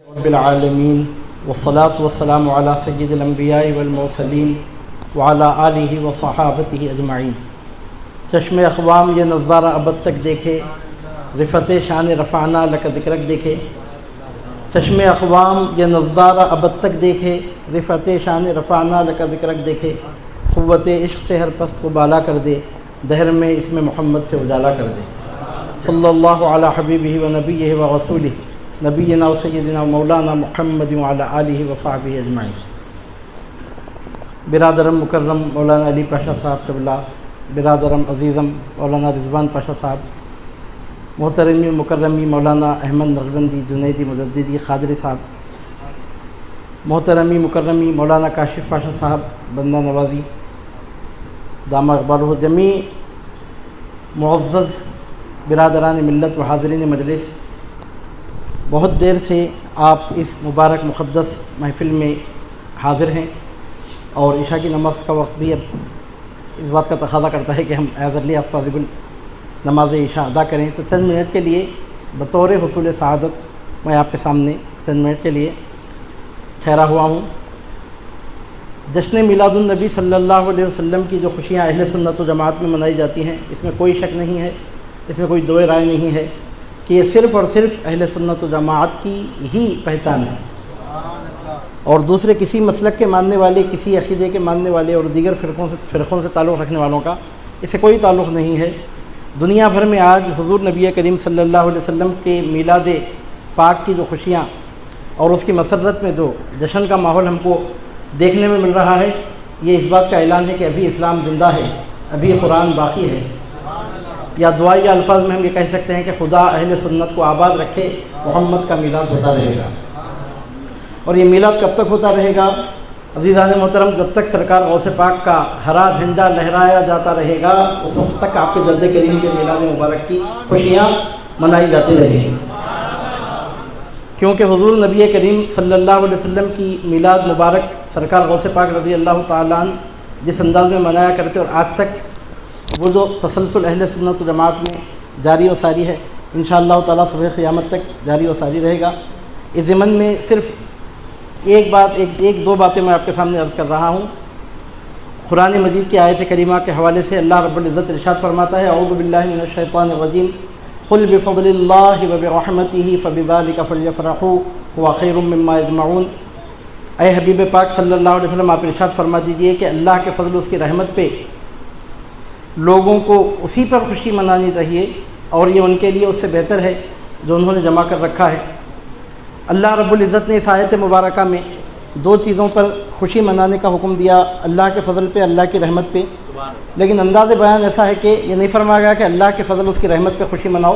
رب العالمین والصلاة والسلام علی سید الانبیاء والمرسلین وعلی آلہ وصحابتہ اجمعین۔ چشم اقوام یہ نظارہ ابد تک دیکھے، رفت شان رفعنا لک ذکرک دیکھے۔ چشم اقوام یہ نظارہ ابد تک دیکھے، رفت شان رفعنا لک ذکرک دیکھے۔ قوت عشق سے ہر پست کو بالا کر دے، دہر میں اس میں محمد سے اجالا کر دے۔ صلی اللہ علی حبیبہ و نبیہ و رسولہ نبینا و سیدنا و مولانا محمد وعلی آلہ و صحبہ اجمعین۔ برادرم مکرم مولانا علی پاشا صاحب قبلہ، برادرم عزیزم مولانا رضوان پاشا صاحب، محترمی مکرمی مولانا احمد نقشبندی جنیدی مجددی قادری صاحب، محترمی مکرمی مولانا کاشف پاشا صاحب بندہ نوازی دامہ اقبالہ، جمیع معزز برادران ملت و حاضرین مجلس، بہت دیر سے آپ اس مبارک مقدس محفل میں حاضر ہیں اور عشاء کی نماز کا وقت بھی اب اس بات کا تقاضا کرتا ہے کہ ہم ایز ارلی ایز پاسبل نماز عشاء ادا کریں، تو چند منٹ کے لیے بطور حصول سعادت میں آپ کے سامنے چند منٹ کے لیے ٹھہرا ہوا ہوں۔ جشن میلاد النبی صلی اللہ علیہ وسلم کی جو خوشیاں اہل سنت و جماعت میں منائی جاتی ہیں، اس میں کوئی شک نہیں ہے، اس میں کوئی دو رائے نہیں ہے کہ یہ صرف اور صرف اہل سنت و جماعت کی ہی پہچان ہے، اور دوسرے کسی مسلک کے ماننے والے، کسی عقیدے کے ماننے والے اور دیگر فرقوں سے تعلق رکھنے والوں کا اس سے کوئی تعلق نہیں ہے۔ دنیا بھر میں آج حضور نبی کریم صلی اللہ علیہ وسلم کے میلاد پاک کی جو خوشیاں اور اس کی مسرت میں جو جشن کا ماحول ہم کو دیکھنے میں مل رہا ہے، یہ اس بات کا اعلان ہے کہ ابھی اسلام زندہ ہے، ابھی قرآن باقی ہے۔ یا دعائیہ الفاظ میں ہم یہ کہہ سکتے ہیں کہ خدا اہل سنت کو آباد رکھے، محمد کا میلاد ہوتا رہے گا۔ اور یہ میلاد کب تک ہوتا رہے گا؟ عزیزان محترم، جب تک سرکار غوث پاک کا ہرا جھنڈا لہرایا جاتا رہے گا، اس وقت تک آپ کے جد کریم کے میلاد مبارک کی خوشیاں منائی جاتی رہیں گی، کیونکہ حضور نبی کریم صلی اللہ علیہ وسلم کی میلاد مبارک سرکار غوث پاک رضی اللہ تعالیٰ عنہ جس انداز میں منایا کرتے، اور آج تک وہ جو تسلسل اہل سنت و جماعت میں جاری و ساری ہے، انشاءاللہ تعالیٰ صبح قیامت تک جاری و ساری رہے گا۔ اس ضمن میں صرف ایک دو باتیں میں آپ کے سامنے عرض کر رہا ہوں۔ قرآن مجید کی آیت کریمہ کے حوالے سے اللہ رب العزت ارشاد فرماتا ہے، اعوذ باللہ من الشیطان الرجیم، قل بفضل اللہ وبرحمتہ فبذلک فلیفرحوا ھو خیر مما یجمعون۔ اے حبیب پاک صلی اللہ علیہ وسلم، آپ ارشاد فرما دیجئے کہ اللہ کے فضل، اس کی رحمت پہ لوگوں کو اسی پر خوشی منانی چاہیے، اور یہ ان کے لیے اس سے بہتر ہے جو انہوں نے جمع کر رکھا ہے۔ اللہ رب العزت نے اس آیت مبارکہ میں دو چیزوں پر خوشی منانے کا حکم دیا، اللہ کے فضل پہ، اللہ کی رحمت پہ، لیکن انداز بیان ایسا ہے کہ یہ نہیں فرمایا گیا کہ اللہ کے فضل، اس کی رحمت پہ خوشی مناؤ،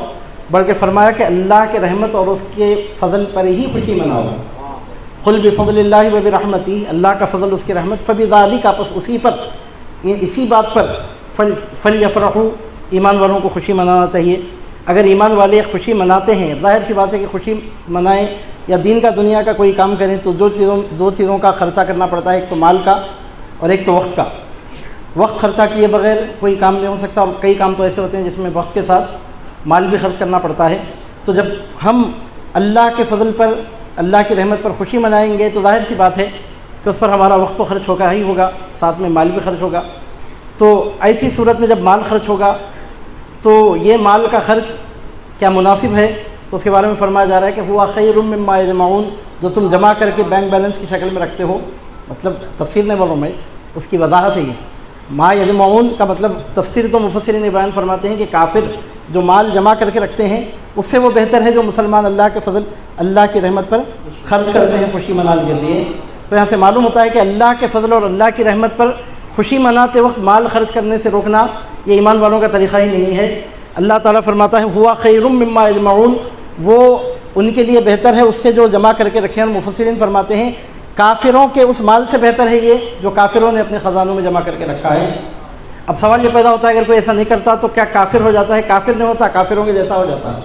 بلکہ فرمایا کہ اللہ کے رحمت اور اس کے فضل پر ہی خوشی مناؤ۔ قل بفضل اللہ وبرحمتہ، اللہ کا فضل، اس کی رحمت، فبذلک، آپس اسی پر، اسی بات پر، فلیفرحوا، ایمان والوں کو خوشی منانا چاہیے۔ اگر ایمان والے خوشی مناتے ہیں، ظاہر سی بات ہے کہ خوشی منائیں یا دین کا، دنیا کا کوئی کام کریں، تو دو چیزوں کا خرچہ کرنا پڑتا ہے، ایک تو مال کا اور ایک تو وقت کا۔ وقت خرچہ کیے بغیر کوئی کام نہیں ہو سکتا، اور کئی کام تو ایسے ہوتے ہیں جس میں وقت کے ساتھ مال بھی خرچ کرنا پڑتا ہے۔ تو جب ہم اللہ کے فضل پر، اللہ کی رحمت پر خوشی منائیں گے، تو ظاہر سی بات ہے کہ اس پر ہمارا وقت تو خرچ ہوگا ہی ہوگا، ساتھ میں مال بھی خرچ ہوگا۔ تو ایسی صورت میں جب مال خرچ ہوگا تو یہ مال کا خرچ کیا مناسب ہے؟ تو اس کے بارے میں فرمایا جا رہا ہے کہ ہوا خیر مما یجمعون، جو تم جمع کر کے بینک بیلنس کی شکل میں رکھتے ہو، مطلب تفسیر نہیں بولوں میں، اس کی وضاحت ہے یہ۔ ما یجمعون کا مطلب تفسیر تو مفسرین بیان فرماتے ہیں کہ کافر جو مال جمع کر کے رکھتے ہیں، اس سے وہ بہتر ہے جو مسلمان اللہ کے فضل، اللہ کی رحمت پر خرچ کرتے ہیں خوشی منانے کے لیے۔ تو یہاں سے معلوم ہوتا ہے کہ اللہ کے فضل اور اللہ کی رحمت پر خوشی مناتے وقت مال خرچ کرنے سے روکنا، یہ ایمان والوں کا طریقہ ہی نہیں ہے۔ اللہ تعالیٰ فرماتا ہے ہوا خیر مما یجمعون، وہ ان کے لیے بہتر ہے اس سے جو جمع کر کے رکھے ہیں۔ اور مفسرین فرماتے ہیں کافروں کے اس مال سے بہتر ہے یہ جو کافروں نے اپنے خزانوں میں جمع کر کے رکھا ہے۔ اب سوال یہ پیدا ہوتا ہے اگر کوئی ایسا نہیں کرتا تو کیا کافر ہو جاتا ہے؟ کافر نہیں ہوتا، کافروں کے جیسا ہو جاتا ہے۔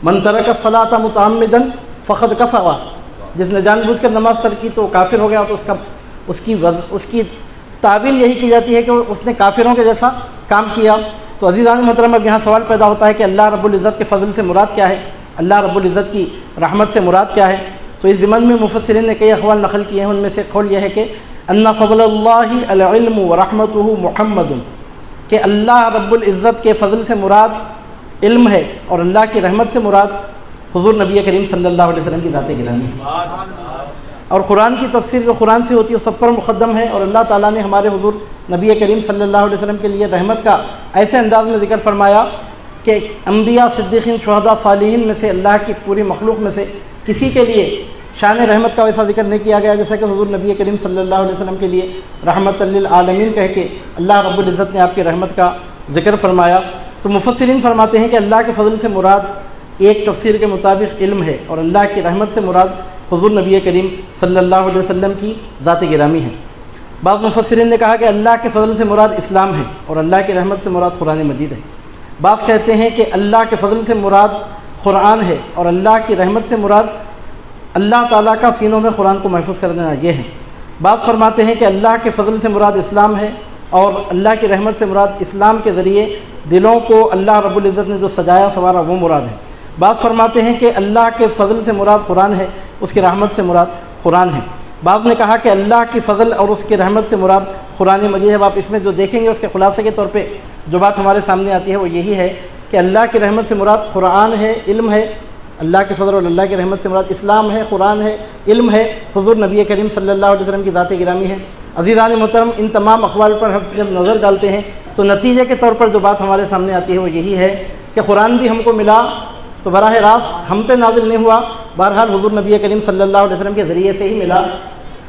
من ترک الصلاۃ متعمدا فقد کفر، جس نے جان بوجھ کر نماز ترک کی تو کافر ہو گیا۔ تو اس کی تعبیر یہی کی جاتی ہے کہ اس نے کافروں کے جیسا کام کیا۔ تو عزیزان محترم، اب یہاں سوال پیدا ہوتا ہے کہ اللہ رب العزت کے فضل سے مراد کیا ہے؟ اللہ رب العزت کی رحمت سے مراد کیا ہے؟ تو اس ضمن میں مفسرین نے کئی اقوال نقل کیے ہیں، ان میں سے قول یہ ہے کہ ان فضل اللہ العلم ورحمتہ محمد، کہ اللہ رب العزت کے فضل سے مراد علم ہے اور اللہ کی رحمت سے مراد حضور نبی کریم صلی اللہ علیہ وسلم کی ذات گرامی ہے۔ اور قرآن کی تفسیر جو قرآن سے ہوتی ہے وہ سب پر مقدم ہے، اور اللہ تعالیٰ نے ہمارے حضور نبی کریم صلی اللہ علیہ وسلم کے لیے رحمت کا ایسے انداز میں ذکر فرمایا کہ انبیاء، صدیقین، شہداء، صالحین میں سے اللہ کی پوری مخلوق میں سے کسی کے لیے شان رحمت کا ویسا ذکر نہیں کیا گیا جیسا کہ حضور نبی کریم صلی اللہ علیہ وسلم کے لیے رحمت للعالمین کہہ کے اللہ رب العزت نے آپ کی رحمت کا ذکر فرمایا۔ تو مفسرین فرماتے ہیں کہ اللہ کے فضل سے مراد ایک تفسیر کے مطابق علم ہے، اور اللہ کی رحمت سے مراد حضور نبی کریم صلی اللہ علیہ وسلم کی ذات گرامی ہے۔ بعض مفسرین نے کہا کہ اللہ کے فضل سے مراد اسلام ہے اور اللہ کی رحمت سے مراد قرآن مجید ہے۔ بعض کہتے ہیں کہ اللہ کے فضل سے مراد قرآن ہے اور اللہ کی رحمت سے مراد اللہ تعالیٰ کا سینوں میں قرآن کو محفوظ کر دینا یہ ہے۔ بعض فرماتے ہیں کہ اللہ کے فضل سے مراد اسلام ہے اور اللہ کی رحمت سے مراد اسلام کے ذریعے دلوں کو اللہ رب العزت نے جو سجایا سنوارا وہ مراد ہے۔ بعض فرماتے ہیں کہ اللہ کے فضل سے مراد قرآن ہے، اس کی رحمت سے مراد قرآن ہے۔ بعض نے کہا کہ اللہ کی فضل اور اس کی رحمت سے مراد قرآن مجید ہے۔ آپ اس میں جو دیکھیں گے اس کے خلاصے کے طور پہ جو بات ہمارے سامنے آتی ہے وہ یہی ہے کہ اللہ کی رحمت سے مراد قرآن ہے، علم ہے۔ اللہ کے فضل اور اللہ کی رحمت سے مراد اسلام ہے، قرآن ہے، علم ہے، حضور نبی کریم صلی اللہ علیہ وسلم کی ذات گرامی ہے۔ عزیزان محترم، ان تمام اقوال پر ہم جب نظر ڈالتے ہیں تو نتیجے کے طور پر جو بات ہمارے سامنے آتی ہے وہ یہی ہے کہ قرآن بھی ہم کو ملا تو براہ راست ہم پہ نازل نہیں ہوا، بہرحال حضور نبی کریم صلی اللہ علیہ وسلم کے ذریعے سے ہی ملا۔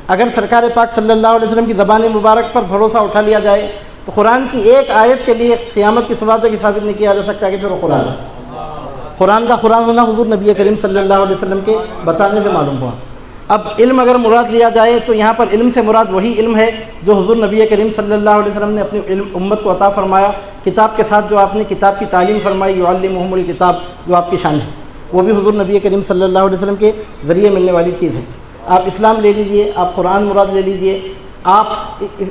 اگر سرکار پاک صلی اللہ علیہ وسلم کی زبان مبارک پر بھروسہ اٹھا لیا جائے تو قرآن کی ایک آیت کے لیے قیامت کی صبح تک ثابت نہیں کیا جا سکتا کہ پھر وہ قرآن ہے۔ قرآن کا قرآن ہونا حضور نبی کریم صلی اللہ علیہ وسلم کے بتانے سے معلوم ہوا۔ اب علم اگر مراد لیا جائے تو یہاں پر علم سے مراد وہی علم ہے جو حضور نبی کریم صلی اللہ علیہ وسلم نے اپنی امت کو عطا فرمایا، کتاب کے ساتھ جو آپ نے کتاب کی تعلیم فرمائی، یعلمہم الکتاب، جو آپ کی شان ہے، وہ بھی حضور نبی کریم صلی اللہ علیہ وسلم کے ذریعے ملنے والی چیز ہے۔ آپ اسلام لے لیجئے، آپ قرآن مراد لے لیجئے، آپ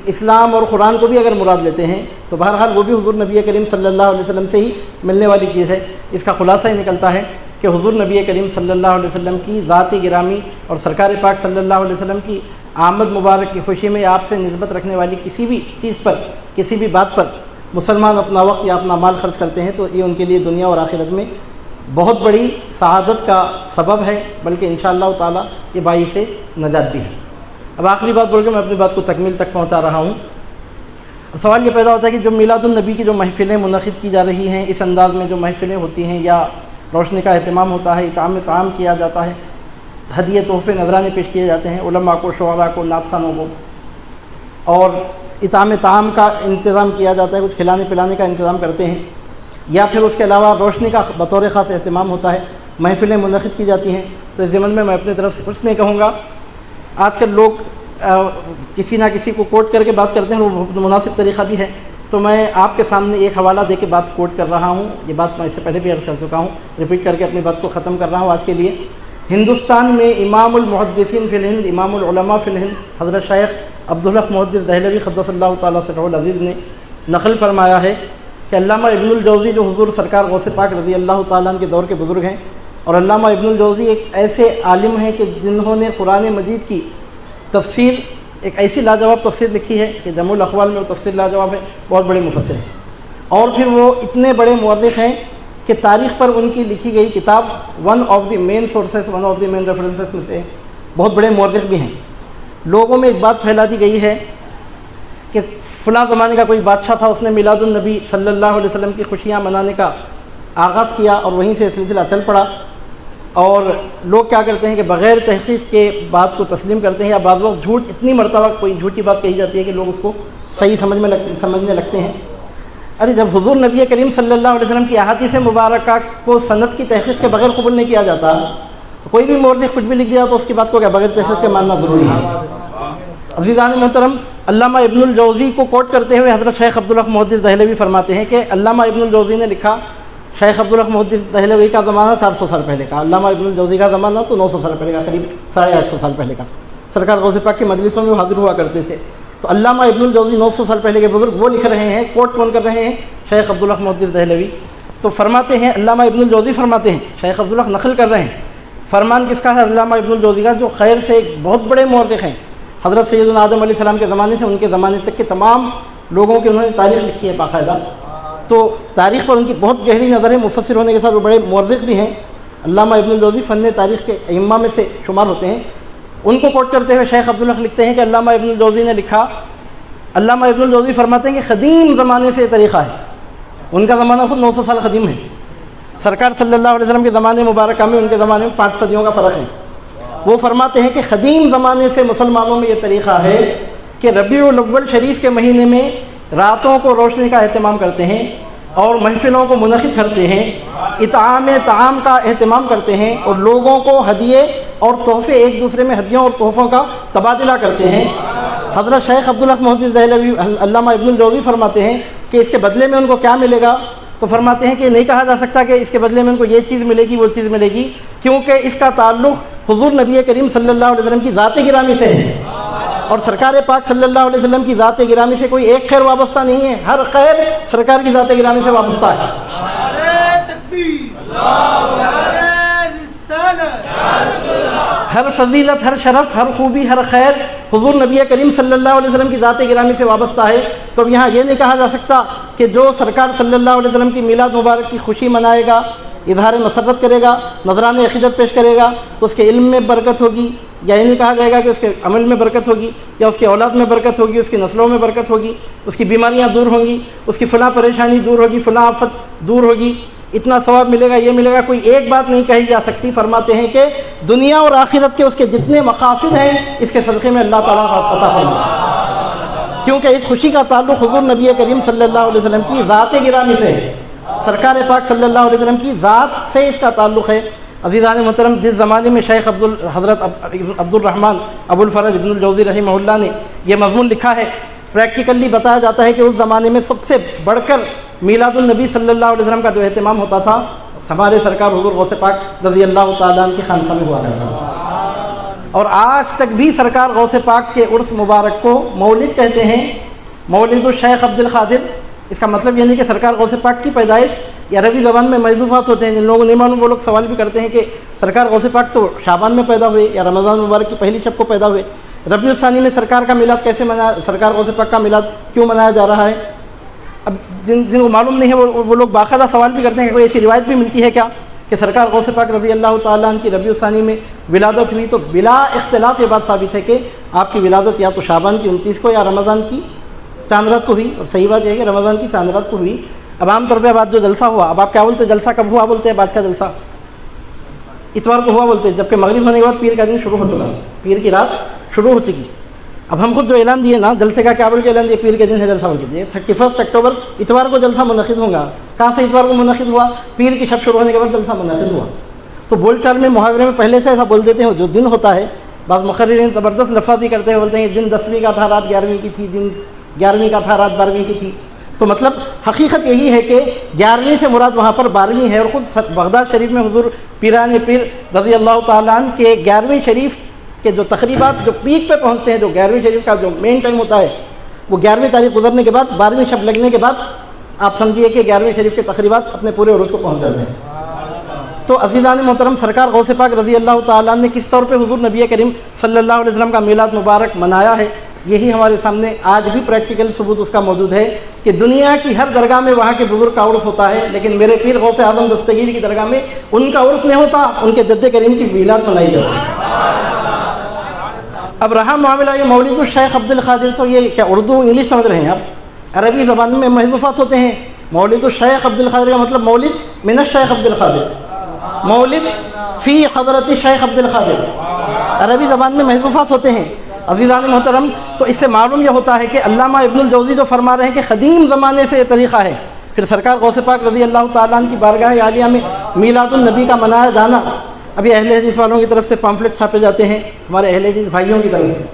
اسلام اور قرآن کو بھی اگر مراد لیتے ہیں تو بہرحال وہ بھی حضور نبی کریم صلی اللہ علیہ وسلم سے ہی ملنے والی چیز ہے۔ اس کا خلاصہ ہی نکلتا ہے کہ حضور نبی کریم صلی اللہ علیہ وسلم کی ذات گرامی اور سرکار پاک صلی اللہ علیہ وسلم کی آمد مبارک کی خوشی میں آپ سے نسبت رکھنے والی کسی بھی چیز پر، کسی بھی بات پر مسلمان اپنا وقت یا اپنا مال خرچ کرتے ہیں تو یہ ان کے لیے دنیا اور آخرت میں بہت بڑی سعادت کا سبب ہے، بلکہ انشاءاللہ تعالی یہ باعث نجات بھی ہے۔ اب آخری بات بول کے میں اپنی بات کو تکمیل تک پہنچا رہا ہوں۔ سوال یہ پیدا ہوتا ہے کہ جو میلاد النبی کی جو محفلیں منعقد کی جا رہی ہیں، اس انداز میں جو محفلیں ہوتی ہیں یا روشنی کا اہتمام ہوتا ہے، اطعام طعام کیا جاتا ہے، ہدیے تحفے نذرانے پیش کیے جاتے ہیں علماء کو، شعراء کو، نعت خوانوں کو، اور اطعام طعام کا انتظام کیا جاتا ہے، کچھ کھلانے پلانے کا انتظام کرتے ہیں، یا پھر اس کے علاوہ روشنی کا بطور خاص اہتمام ہوتا ہے، محفلیں منعقد کی جاتی ہیں، تو اس ضمن میں اپنی طرف سے کچھ نہیں کہوں گا۔ آج کل لوگ کسی نہ کسی کو کوٹ کر کے بات کرتے ہیں، وہ مناسب طریقہ بھی ہے، تو میں آپ کے سامنے ایک حوالہ دے کے بات کوٹ کر رہا ہوں۔ یہ بات میں اس سے پہلے بھی عرض کر چکا ہوں، ریپیٹ کر کے اپنی بات کو ختم کر رہا ہوں آج کے لیے۔ ہندوستان میں امام المحدثین فی الہند، امام العلماء فی الہند حضرت شیخ عبدالحق محدث دہلوی قدس اللہ تعالیٰ سرہ العزیز نے نقل فرمایا ہے کہ علامہ ابن الجوزی جو حضور سرکار غوث پاک رضی اللہ تعالیٰ عنہ کے دور کے بزرگ ہیں، اور علامہ ابن الجوزی ایک ایسے عالم ہیں کہ جنہوں نے قرآن مجید کی تفسیر، ایک ایسی لاجواب تفسیر لکھی ہے کہ جمع الاقوال میں وہ تفسیر لاجواب ہے، بہت بڑے مفسر ہیں، اور پھر وہ اتنے بڑے مورخ ہیں کہ تاریخ پر ان کی لکھی گئی کتاب one of the main sources, one of the main references میں سے بہت بڑے مورخ بھی ہیں۔ لوگوں میں ایک بات پھیلا دی گئی ہے کہ فلاں زمانے کا کوئی بادشاہ تھا، اس نے میلاد النبی صلی اللہ علیہ وسلم کی خوشیاں منانے کا آغاز کیا اور وہیں سے سلسلہ چل پڑا، اور لوگ کیا کرتے ہیں کہ بغیر تحقیق کے بات کو تسلیم کرتے ہیں، یا بعض وقت جھوٹ، اتنی مرتبہ کوئی جھوٹی بات کہی جاتی ہے کہ لوگ اس کو صحیح سمجھنے لگتے ہیں۔ ارے جب حضور نبی کریم صلی اللہ علیہ وسلم کی احادیث مبارکہ کو سند کی تحقیق کے بغیر قبول نہیں کیا جاتا تو کوئی بھی مورخ کچھ بھی لکھ دیا تو اس کی بات کو کیا بغیر تحقیق کے ماننا ضروری ہے۔ عزیزان محترم، علامہ ابن الجوزی کو کوٹ کرتے ہوئے حضرت شیخ عبدالحق محدث دہلوی فرماتے ہیں کہ علامہ ابن الجوزی نے لکھا، شیخ عبدالحق محدث دہلوی کا زمانہ 400 سال پہلے کا، علامہ ابن الجوزی کا زمانہ تو 900 سال پہلے کا، قریب 850 سال پہلے کا۔ سرکار غوث پاک کی مجلسوں میں حاضر ہوا کرتے تھے، تو علامہ ابن الجوزی 900 سال پہلے کے بزرگ وہ لکھ رہے ہیں، کوٹ کون کر رہے ہیں؟ شیخ عبدالحق محدث دہلوی۔ تو فرماتے ہیں، علامہ ابن الجوزی فرماتے ہیں، شیخ عبدالحق نقل کر رہے ہیں، فرمان کس کا ہے؟ علامہ ابن الجوزی کا، جو خیر سے ایک بہت بڑے مورخ ہیں، حضرت سیدنا آدم علیہ السلام کے زمانے سے ان کے زمانے تک کے تمام لوگوں کی انہوں نے تاریخ لکھی ہے باقاعدہ. تو تاریخ پر ان کی بہت گہری نظر ہے. مفسر ہونے کے ساتھ وہ بڑے مورخ بھی ہیں. علامہ ابن الجوزی فن تاریخ کے ائمہ میں سے شمار ہوتے ہیں. ان کو کوٹ کرتے ہوئے شیخ عبدالحق لکھتے ہیں کہ علامہ ابن الجوزی نے لکھا، علامہ ابن الجوزی فرماتے ہیں کہ قدیم زمانے سے یہ طریقہ ہے. ان کا زمانہ خود 900 سال قدیم ہے. سرکار صلی اللہ علیہ وسلم کے زمانے مبارکہ میں ان کے زمانے میں 5 صدیوں کا فرق ہے. وہ فرماتے ہیں کہ قدیم زمانے سے مسلمانوں میں یہ طریقہ ہے کہ ربیع الاول شریف کے مہینے میں راتوں کو روشنی کا اہتمام کرتے ہیں اور محفلوں کو منعقد کرتے ہیں، اطعام طعام کا اہتمام کرتے ہیں اور لوگوں کو ہدیے اور تحفے، ایک دوسرے میں ہدیوں اور تحفوں کا تبادلہ کرتے ہیں. حضرت شیخ عبدالحق محدث دہلوی علامہ ابن الجوزی فرماتے ہیں کہ اس کے بدلے میں ان کو کیا ملے گا؟ تو فرماتے ہیں کہ نہیں کہا جا سکتا کہ اس کے بدلے میں ان کو یہ چیز ملے گی وہ چیز ملے گی، کیونکہ اس کا تعلق حضور نبی کریم صلی اللہ علیہ وسلم کی ذات گرامی سے ہے، اور سرکار پاک صلی اللہ علیہ وسلم کی ذات گرامی سے کوئی ایک خیر وابستہ نہیں ہے، ہر خیر سرکار کی ذات گرامی سے وابستہ ہے. ہر فضیلت، ہر شرف، ہر خوبی، ہر خیر حضور نبی کریم صلی اللہ علیہ وسلم کی ذات گرامی سے وابستہ ہے. تو اب یہاں یہ نہیں کہا جا سکتا کہ جو سرکار صلی اللہ علیہ وسلم کی میلاد مبارک کی خوشی منائے گا، اظہار مسرت کرے گا، نذران عقیدت پیش کرے گا تو اس کے علم میں برکت ہوگی، یا یہ نہیں کہا جائے گا کہ اس کے عمل میں برکت ہوگی، یا اس کے اولاد میں برکت ہوگی، اس کی نسلوں میں برکت ہوگی، اس کی بیماریاں دور ہوں گی، اس کی فلاں پریشانی دور ہوگی، فلاں آفت دور ہوگی، اتنا ثواب ملے گا، یہ ملے گا. کوئی ایک بات نہیں کہی جا سکتی. فرماتے ہیں کہ دنیا اور آخرت کے اس کے جتنے مقاصد ہیں اس کے صدقے میں اللہ تعالیٰ عطا فرمائے، کیونکہ اس خوشی کا تعلق حضور نبی کریم صلی اللہ علیہ وسلم کی ذات گرامی سے ہے. سرکار پاک صلی اللہ علیہ وسلم کی ذات سے اس کا تعلق ہے. عزیزان محترم، جس زمانے میں شیخ حضرت عبد الرحمن ابو الفرج ابن الجوزی رحمہ اللہ نے یہ مضمون لکھا ہے، پریکٹیکلی بتایا جاتا ہے کہ اس زمانے میں سب سے بڑھ کر میلاد النبی صلی اللہ علیہ وسلم کا جو اہتمام ہوتا تھا ہمارے سرکار حضور غوث پاک رضی اللہ تعالیٰ عنہ کی خانقاہ میں ہوا کرتا تھا. اور آج تک بھی سرکار غوث پاک کے عرس مبارک کو مولد کہتے ہیں، مولد الشیخ عبد القادر. اس کا مطلب یہ نہیں کہ سرکار غوث پاک کی پیدائش، یا عربی زبان میں محذوفات ہوتے ہیں جن لوگوں کو نہیں معلوم وہ لوگ سوال بھی کرتے ہیں کہ سرکار غوث پاک تو شعبان میں پیدا ہوئے یا رمضان مبارک کی پہلی شب کو پیدا ہوئے، ربیع الثانی میں سرکار کا میلاد کیسے منایا، سرکار غوث پاک کا میلاد کیوں منایا جا رہا ہے؟ اب جن کو معلوم نہیں ہے وہ لوگ باقاعدہ سوال بھی کرتے ہیں کہ کوئی ایسی روایت بھی ملتی ہے کیا کہ سرکار غوث پاک رضی اللہ تعالیٰ عنہ کی ربیع الثانی میں ولادت ہوئی؟ تو بلا اختلاف یہ بات ثابت ہے کہ آپ کی ولادت یا تو شعبان کی 29 کو یا رمضان کی چاند رات کو ہوئی، اور صحیح بات یہ ہے کہ رمضان کی چاند رات کو ہوئی. اب عام طور پہ اب جو جلسہ ہوا، اب آپ کیا بولتے ہیں جلسہ کب ہوا؟ بولتے ہیں آج کا جلسہ اتوار کو ہوا بولتے ہیں، جبکہ مغرب ہونے کے بعد پیر کا دن شروع ہو چکا، پیر کی رات شروع ہو چکی. اب ہم خود جو اعلان دیے نا جلسے کا، کیا بول کے اعلان دیے؟ پیر کے دن سے جلسہ بول کے دیے. 31 اکتوبر اتوار کو جلسہ منعقد ہوگا. کہاں سے اتوار کو منعقد ہوا؟ پیر کی شب شروع ہونے کے بعد جلسہ منعقد ہوا. تو بول چال میں محاورے میں پہلے سے ایسا بول دیتے ہیں. جو دن ہوتا ہے بعض مقررین زبردست لفظی کرتے ہیں، بولتے ہیں دن 10ویں کا تھا رات 11ویں کی تھی، دن 11ویں کا تھا رات 12ویں کی تھی. تو مطلب حقیقت یہی ہے کہ 11ویں سے مراد وہاں پر 12ویں ہے. اور خود بغداد شریف میں حضور پیران پیر رضی اللہ تعالیٰ عنہ کے 11ویں شریف کہ جو تقریبات جو پیک پہ پہنچتے ہیں، جو 11ویں شریف کا جو مین ٹائم ہوتا ہے وہ 11ویں تاریخ گزرنے کے بعد 12ویں شب لگنے کے بعد آپ سمجھیے کہ 11ویں شریف کے تقریبات اپنے پورے عروج کو پہنچ جاتے ہیں. تو عزیزان محترم، سرکار غوث پاک رضی اللہ تعالیٰ عنہ نے کس طور پہ حضور نبی کریم صلی اللہ علیہ وسلم کا میلاد مبارک منایا ہے، یہی ہمارے سامنے آج بھی پریکٹیکل ثبوت اس کا موجود ہے کہ دنیا کی ہر درگاہ میں وہاں کے بزرگ کا عرس ہوتا ہے، لیکن میرے پیر غوث اعظم دستگیر کی درگاہ میں ان کا عرس نہیں ہوتا، ان کے جد کریم کی میلاد منائی جاتی ہے. اب رہا معاملہ یہ مولد الشیخ عبد القادر، تو یہ کیا اردو انگلش سمجھ رہے ہیں آپ؟ عربی زبان میں محذوفات ہوتے ہیں. مولد الشیخ عبد القادر کا مطلب مولد من الشیخ عبد القادر، مولد فی حضرت شیخ عبد القادر، عربی زبان میں محذوفات ہوتے ہیں. عزیزان محترم، تو اس سے معلوم یہ ہوتا ہے کہ علامہ ابن الجوزی جو فرما رہے ہیں کہ قدیم زمانے سے یہ طریقہ ہے، پھر سرکار غوث پاک رضی اللہ تعالیٰ عنہ کی بارگاہ عالیہ میں میلاد النبی کا منایا جانا. ابھی اہل حدیث والوں کی طرف سے پامفلٹ چھاپے جاتے ہیں، ہمارے اہل حدیث بھائیوں کی طرف سے،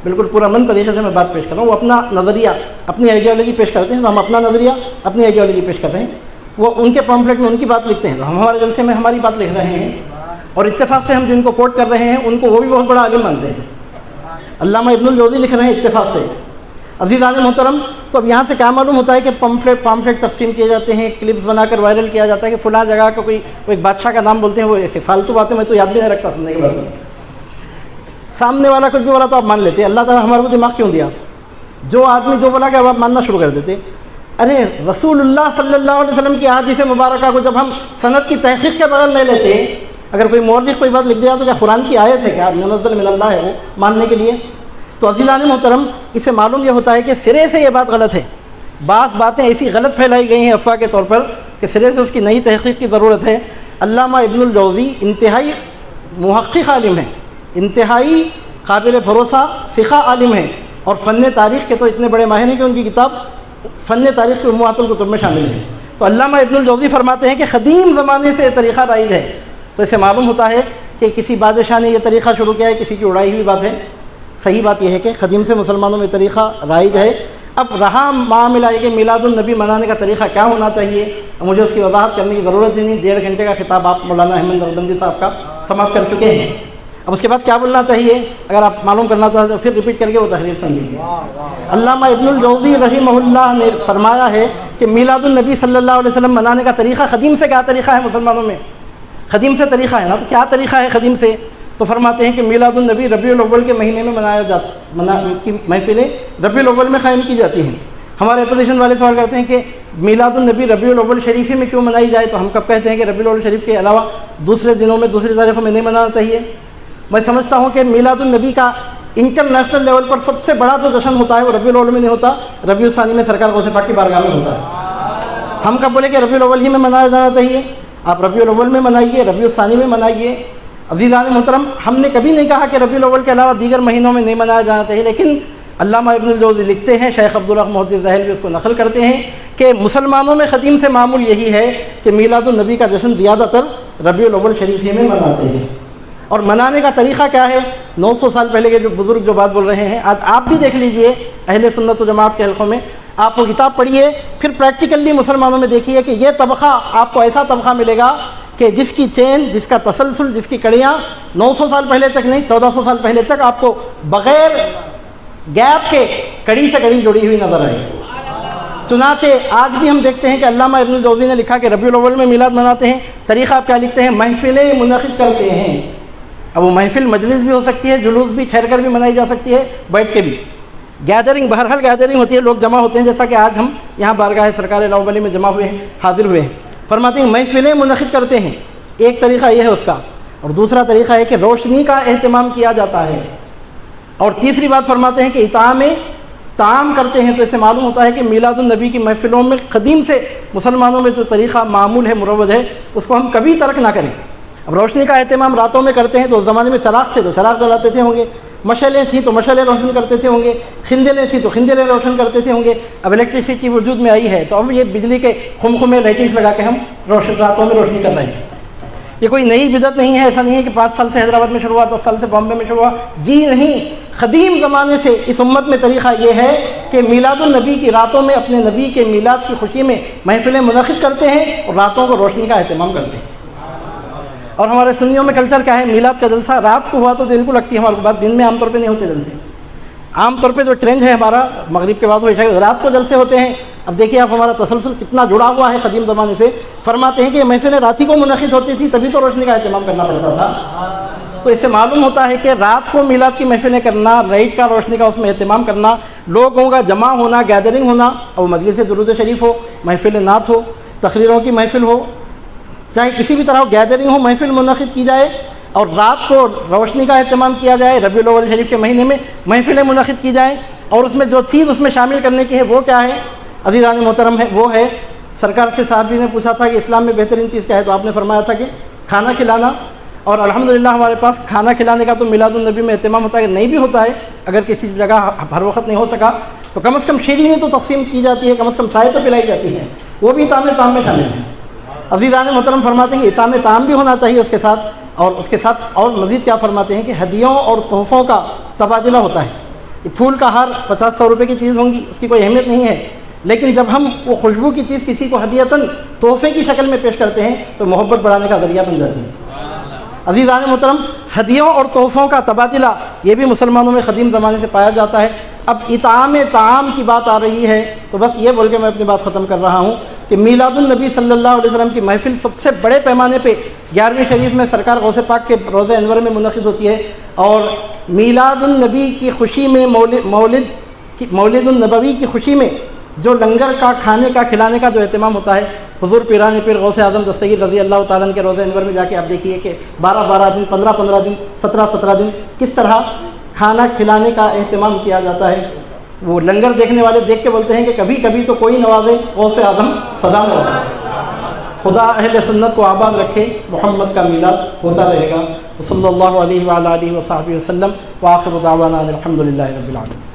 بالکل پورا من طریقے سے میں بات پیش کر رہا ہوں. وہ اپنا نظریہ، اپنی آئیڈیالوجی پیش کرتے ہیں، تو ہم اپنا نظریہ، اپنی آئیڈیالوجی پیش کر رہے ہیں. وہ ان کے پامفلٹ میں ان کی بات لکھتے ہیں، تو ہم ہمارے جلسے میں ہماری بات لکھ رہے ہیں. اور اتفاق سے ہم جن کو کوٹ کر رہے ہیں ان کو وہ بھی بہت بڑا عالم مانتے ہیں. علامہ ابن الجوزی لکھ رہے ہیں اتفاق سے. عزیزان محترم، تو اب یہاں سے کیا معلوم ہوتا ہے کہ پمفلیٹ تقسیم کیے جاتے ہیں، کلپس بنا کر وائرل کیا جاتا ہے کہ فلاں جگہ کا کوئی ایک بادشاہ کا نام بولتے ہیں، وہ ایسے فالتو باتیں میں تو یاد بھی نہیں رکھتا سننے کے بعد میں، سامنے والا کچھ بھی بولا تو آپ مان لیتے. اللہ تعالیٰ ہمارے کو دماغ کیوں دیا؟ جو آدمی جو بولا کہ اب آپ ماننا شروع کر دیتے. ارے رسول اللہ صلی اللہ علیہ وسلم کی احادیث مبارکہ کو جب ہم سند کی تحقیق کے بغیر نہیں لیتے، اگر کوئی مورخ کوئی بات لکھ دیا تو کیا قرآن کی آیت ہے؟ کیا منزل من اللہ ہے وہ ماننے کے لیے؟ تو عزیزان محترم، اس سے معلوم یہ ہوتا ہے کہ سرے سے یہ بات غلط ہے. بعض باتیں ایسی غلط پھیلائی گئی ہیں افواہ کے طور پر کہ سرے سے اس کی نئی تحقیق کی ضرورت ہے. علامہ ابن الجوزی انتہائی محقق عالم ہیں، انتہائی قابل بھروسہ ثقہ عالم ہیں، اور فن تاریخ کے تو اتنے بڑے ماہر ہیں کہ ان کی کتاب فن تاریخ کے امہات الکتب میں شامل ہے. تو علامہ ابن الجوزی فرماتے ہیں کہ قدیم زمانے سے یہ طریقہ رائج ہے. تو اس سے معلوم ہوتا ہے کہ کسی بادشاہ نے یہ طریقہ شروع کیا ہے، کسی کی اڑائی ہوئی بات ہے. صحیح بات یہ ہے کہ قدیم سے مسلمانوں میں طریقہ رائج ہے. اب رہا معاملہ ہے کہ میلاد النبی منانے کا طریقہ کیا ہونا چاہیے، مجھے اس کی وضاحت کرنے کی ضرورت ہی نہیں. 1.5 گھنٹے کا خطاب آپ مولانا احمد نقشبندی صاحب کا سماعت کر چکے ہیں. اب اس کے بعد کیا بولنا چاہیے اگر آپ معلوم کرنا چاہتے تو پھر ریپیٹ کر کے وہ تحریر سن لیجیے. علامہ ابن الجوزی رحمہ اللہ نے فرمایا ہے کہ میلاد النبی صلی اللہ علیہ وسلم منانے کا طریقہ قدیم سے کیا طریقہ ہے مسلمانوں میں؟ قدیم سے طریقہ ہے نا، تو کیا طریقہ ہے قدیم سے؟ تو فرماتے ہیں کہ میلاد النبی ربیع الاول کے مہینے میں کی محفلیں ربیع الاول میں قائم کی جاتی ہیں. ہمارے اپوزیشن والے سوال کرتے ہیں کہ میلاد النبی ربیع الاول شریف میں کیوں منائی جائے، تو ہم کب کہتے ہیں کہ ربیع الاول شریف کے علاوہ دوسرے دنوں میں دوسری تاریخوں میں نہیں منانا چاہیے. میں سمجھتا ہوں کہ میلاد النبی کا انٹرنیشنل لیول پر سب سے بڑا جو جشن ہوتا ہے وہ ربیع الاول میں نہیں ہوتا، ربیع الثانی میں سرکار غوث پاک کی بارگاہ میں ہوتا ہے. ہم کب بولے کہ ربیع الاول ہی میں منایا جانا چاہیے؟ آپ ربیع الاول میں منائیے، ربیع الثانی میں منائیے. عزیزان محترم، ہم نے کبھی نہیں کہا کہ ربیع الاول کے علاوہ دیگر مہینوں میں نہیں منایا جانا چاہیے، لیکن علامہ ابن الجوزی لکھتے ہیں، شیخ عبدالحق محدث ذاہل بھی اس کو نقل کرتے ہیں کہ مسلمانوں میں قدیم سے معمول یہی ہے کہ میلاد النبی کا جشن زیادہ تر ربیع الاول شریف ہی میں مناتے ہیں. اور منانے کا طریقہ کیا ہے؟ 900 سال پہلے کے جو بزرگ جو بات بول رہے ہیں، آج آپ بھی دیکھ لیجئے اہل سنت و جماعت کے حلقوں میں، آپ وہ کتاب پڑھیے، پھر پریکٹیکلی مسلمانوں میں دیکھیے کہ یہ طبقہ آپ کو ایسا طبقہ ملے گا کہ جس کی چین، جس کا تسلسل، جس کی کڑیاں 900 سال پہلے تک نہیں 1400 سال پہلے تک آپ کو بغیر گیپ کے کڑی سے کڑی جڑی ہوئی نظر آئے گی. چنانچہ آج بھی ہم دیکھتے ہیں کہ علامہ ابن الجوزی نے لکھا کہ ربیع الاول میں میلاد مناتے ہیں. طریقہ آپ کیا لکھتے ہیں؟ محفلیں منعقد کرتے ہیں. اب وہ محفل مجلس بھی ہو سکتی ہے، جلوس بھی ٹھہر کر بھی منائی جا سکتی ہے، بیٹھ کے بھی. گیدرنگ، بہرحال گیدرنگ ہوتی ہے، لوگ جمع ہوتے ہیں، جیسا کہ آج ہم یہاں بارگاہ سرکار لاؤبلی میں جمع ہوئے ہیں، حاضر ہوئے ہیں. فرماتے ہیں محفلیں منعقد کرتے ہیں، ایک طریقہ یہ ہے اس کا. اور دوسرا طریقہ ہے کہ روشنی کا اہتمام کیا جاتا ہے. اور تیسری بات فرماتے ہیں کہ اطعام طعام کرتے ہیں. تو اس سے معلوم ہوتا ہے کہ میلاد النبی کی محفلوں میں قدیم سے مسلمانوں میں جو طریقہ معمول ہے، مروج ہے، اس کو ہم کبھی ترک نہ کریں. اب روشنی کا اہتمام راتوں میں کرتے ہیں تو اس زمانے میں چراغ تھے تو چراغ جلاتے تھے ہوں گے، مشعلیں تھیں تو مشعلیں روشن کرتے تھے ہوں گے، خندلیں تھیں تو خندلیں روشن کرتے تھے ہوں گے. اب الیکٹریسٹی وجود میں آئی ہے تو اب یہ بجلی کے خمخمے لائٹنگس لگا کے ہم راتوں میں روشنی کر رہے ہیں. یہ کوئی نئی بدعت نہیں ہے. ایسا نہیں ہے کہ 5 سال سے حیدرآباد میں شروع ہوا، 10 سال سے بامبے میں شروع ہوا. جی نہیں، قدیم زمانے سے اس امت میں طریقہ یہ ہے کہ میلاد النبی کی راتوں میں اپنے نبی کے میلاد کی خوشی میں محفلیں منعقد کرتے ہیں اور راتوں کو روشنی کا اہتمام کرتے ہیں. اور ہمارے سنیوں میں کلچر کیا ہے؟ میلاد کا جلسہ رات کو ہوا تو دل کو لگتی ہے ہمارے بات، دن میں عام طور پہ نہیں ہوتے جلسے. عام طور پہ جو ٹرینڈ ہے ہمارا مغرب کے بعد وہ رات کو جلسے ہوتے ہیں. اب دیکھیے آپ ہمارا تسلسل کتنا جڑا ہوا ہے قدیم زمانے سے. فرماتے ہیں کہ محفلیں رات ہی کو منعقد ہوتی تھی، تبھی تو روشنی کا اہتمام کرنا پڑتا تھا. تو اس سے معلوم ہوتا ہے کہ رات کو میلاد کی محفلیں کرنا، لائٹ کا روشنی کا اس میں اہتمام کرنا، لوگوں کا جمع ہونا، گیدرنگ ہونا، اور مجلس درود شریف ہو، محفل نعت ہو، تقریروں کی محفل ہو، چاہے کسی بھی طرح گیدرنگ ہو، محفل منعقد کی جائے اور رات کو روشنی کا اہتمام کیا جائے. ربیع الاول شریف کے مہینے میں محفلیں منعقد کی جائیں اور اس میں جو چیز اس میں شامل کرنے کی ہے وہ کیا ہے عزیزان محترم؟ ہے وہ ہے، سرکار سے صحابی نے پوچھا تھا کہ اسلام میں بہترین چیز کیا ہے، تو آپ نے فرمایا تھا کہ کھانا کھلانا. اور الحمدللہ ہمارے پاس کھانا کھلانے کا تو میلاد النبی میں اہتمام ہوتا ہے. نہیں بھی ہوتا ہے، اگر کسی جگہ ہر وقت نہیں ہو سکا تو کم از کم شیرینی تو تقسیم کی جاتی ہے، کم از کم چائے تو پلائی جاتی ہے، وہ بھی اطعام طعام میں شامل ہے. عزیزان محترم فرماتے ہیں کہ اطعام طعام بھی ہونا چاہیے اس کے ساتھ. اور اس کے ساتھ اور مزید کیا فرماتے ہیں کہ ہدیوں اور تحفوں کا تبادلہ ہوتا ہے. یہ پھول کا ہار 50-100 روپے کی چیز ہوں گی، اس کی کوئی اہمیت نہیں ہے، لیکن جب ہم وہ خوشبو کی چیز کسی کو ہدیتاً تحفے کی شکل میں پیش کرتے ہیں تو محبت بڑھانے کا ذریعہ بن جاتی ہے. عزیزان محترم، ہدیوں اور تحفوں کا تبادلہ یہ بھی مسلمانوں میں قدیم زمانے سے پایا جاتا ہے. اب اطعام طعام کی بات آ رہی ہے تو بس یہ بول کے میں اپنی بات ختم کر رہا ہوں کہ میلاد النبی صلی اللہ علیہ وسلم کی محفل سب سے بڑے پیمانے پہ 11ویں شریف میں سرکار غوث پاک کے روضہ انور میں منعقد ہوتی ہے، اور میلاد النبی کی خوشی میں مولد النبوی کی خوشی میں جو لنگر کا کھانے کا کھلانے کا جو اہتمام ہوتا ہے، حضور پیران پیر غوث اعظم دستگیر رضی اللہ تعالیٰ عنہ کے روضہ انور میں جا کے آپ دیکھیے کہ 12 دن 15 دن 17 دن کس طرح کھانا کھلانے کا اہتمام کیا جاتا ہے۔ وہ لنگر دیکھنے والے دیکھ کے بولتے ہیں کہ کبھی کبھی تو کوئی نوازے غوث اعظم سدا نوازے۔ خدا اہل سنت کو آباد رکھے، محمد کا میلاد ہوتا رہے گا۔ صلی اللہ علیہ وآلہ وصحبہ وسلم، وآخر دعوانا الحمد للہ رب العالمین۔